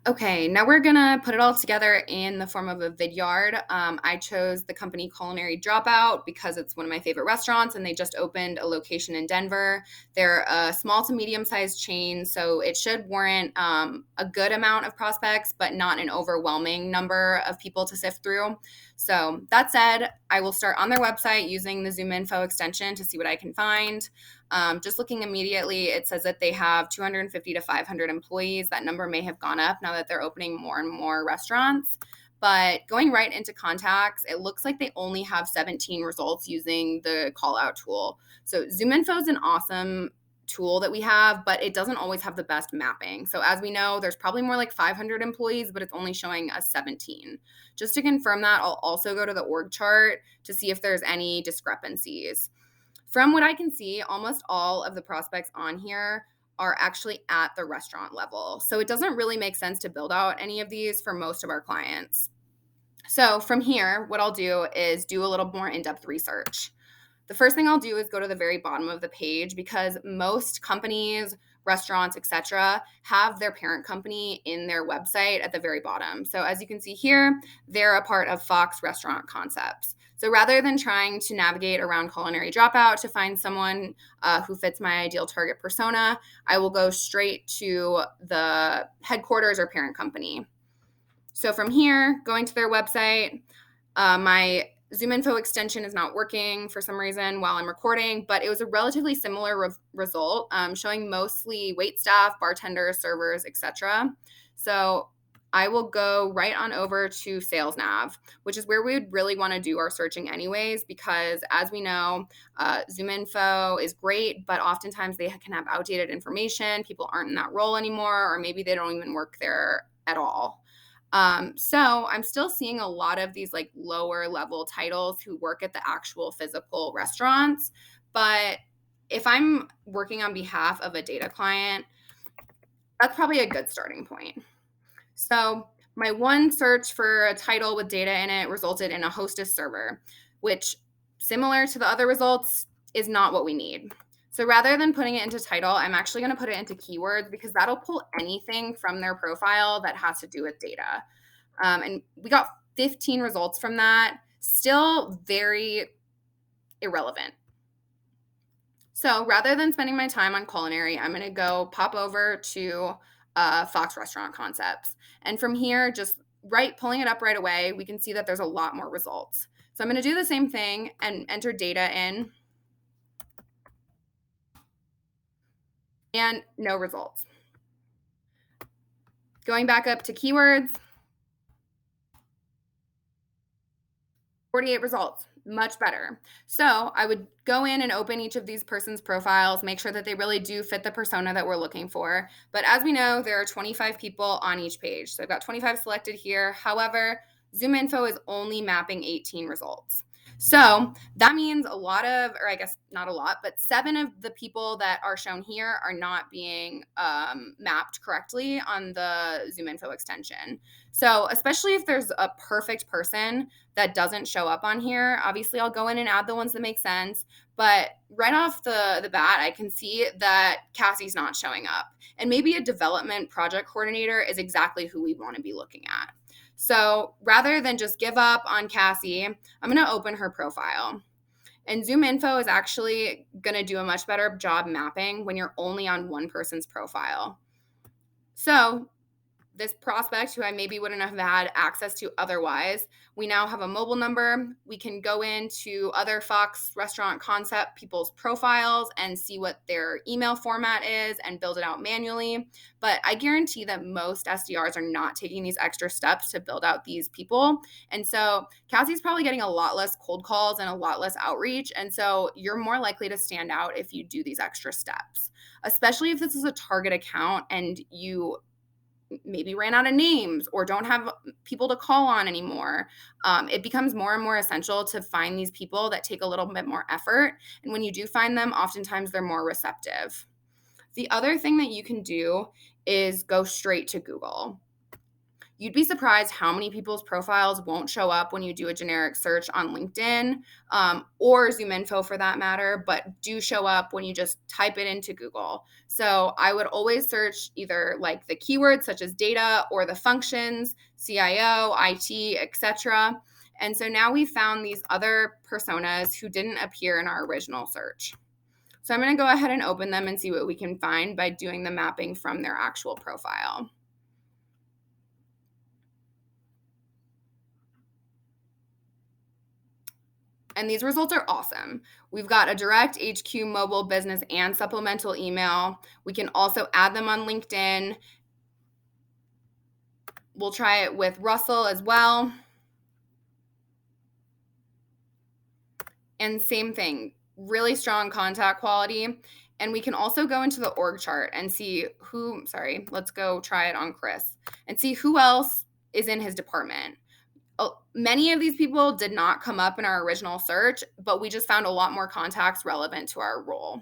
Okay, now we're gonna put it all together in the form of a vidyard. I chose the company Culinary Dropout because it's one of my favorite restaurants and they just opened a location in Denver. They're a small to medium sized chain, so it should warrant a good amount of prospects, but not an overwhelming number of people to sift through. So, that said, I will start on their website using the Zoom Info extension to see what I can find. Just looking immediately, it says that they have 250 to 500 employees. That number may have gone up now that they're opening more and more restaurants. But going right into contacts, it looks like they only have 17 results using the call out tool. So ZoomInfo is an awesome tool that we have, but it doesn't always have the best mapping. So as we know, there's probably more like 500 employees, but it's only showing us 17. Just to confirm that, I'll also go to the org chart to see if there's any discrepancies. From what I can see, almost all of the prospects on here are actually at the restaurant level. So it doesn't really make sense to build out any of these for most of our clients. So from here, what I'll do is do a little more in-depth research. The first thing I'll do is go to the very bottom of the page because most companies, restaurants, etc., have their parent company in their website at the very bottom. So as you can see here, they're a part of Fox Restaurant Concepts. So rather than trying to navigate around Culinary Dropout to find someone who fits my ideal target persona, I will go straight to the headquarters or parent company. So from here, going to their website, my ZoomInfo extension is not working for some reason while I'm recording, but it was a relatively similar result, showing mostly wait staff, bartenders, servers, etc. So I will go right on over to Sales Nav, which is where we would really want to do our searching anyways, because as we know, ZoomInfo is great, but oftentimes they can have outdated information. People aren't in that role anymore, or maybe they don't even work there at all. So I'm still seeing a lot of these like lower level titles who work at the actual physical restaurants. But if I'm working on behalf of a data client, that's probably a good starting point. So my one search for a title with data in it resulted in a hostess server, which, similar to the other results, is not what we need. So rather than putting it into title, I'm actually going to put it into keywords because that'll pull anything from their profile that has to do with data. And we got 15 results from that, still very irrelevant. So rather than spending my time on culinary, I'm going to go pop over to Fox Restaurant Concepts. And from here, just pulling it up right away, we can see that there's a lot more results. So I'm going to do the same thing and enter data in. And no results. Going back up to keywords, 48 results, much better. So I would go in and open each of these person's profiles, make sure that they really do fit the persona that we're looking for. But as we know, there are 25 people on each page. So I've got 25 selected here. However, ZoomInfo is only mapping 18 results. So that means a lot of, or I guess not a lot, but 7 of the people that are shown here are not being mapped correctly on the ZoomInfo extension. So especially if there's a perfect person that doesn't show up on here, obviously I'll go in and add the ones that make sense. But right off the bat, I can see that Cassie's not showing up. And maybe a development project coordinator is exactly who we want to be looking at. So rather than just give up on Cassie, I'm going to open her profile. And ZoomInfo is actually going to do a much better job mapping when you're only on one person's profile. So this prospect who I maybe wouldn't have had access to otherwise, we now have a mobile number. We can go into other Fox Restaurant Concept people's profiles and see what their email format is and build it out manually. But I guarantee that most SDRs are not taking these extra steps to build out these people. And so Cassie's probably getting a lot less cold calls and a lot less outreach. And so you're more likely to stand out if you do these extra steps, especially if this is a target account and you maybe ran out of names or don't have people to call on anymore. It becomes more and more essential to find these people that take a little bit more effort. And when you do find them, oftentimes they're more receptive. The other thing that you can do is go straight to Google. You'd be surprised how many people's profiles won't show up when you do a generic search on LinkedIn, or ZoomInfo for that matter, but do show up when you just type it into Google. So I would always search either like the keywords such as data or the functions, CIO, IT, etc. And so now we found these other personas who didn't appear in our original search. So I'm going to go ahead and open them and see what we can find by doing the mapping from their actual profile. And these results are awesome. We've got a direct HQ mobile business and supplemental email. We can also add them on LinkedIn. We'll try it with Russell as well. And same thing, really strong contact quality. And we can also go into the org chart and see let's go try it on Chris and see who else is in his department. Many of these people did not come up in our original search, but we just found a lot more contacts relevant to our role.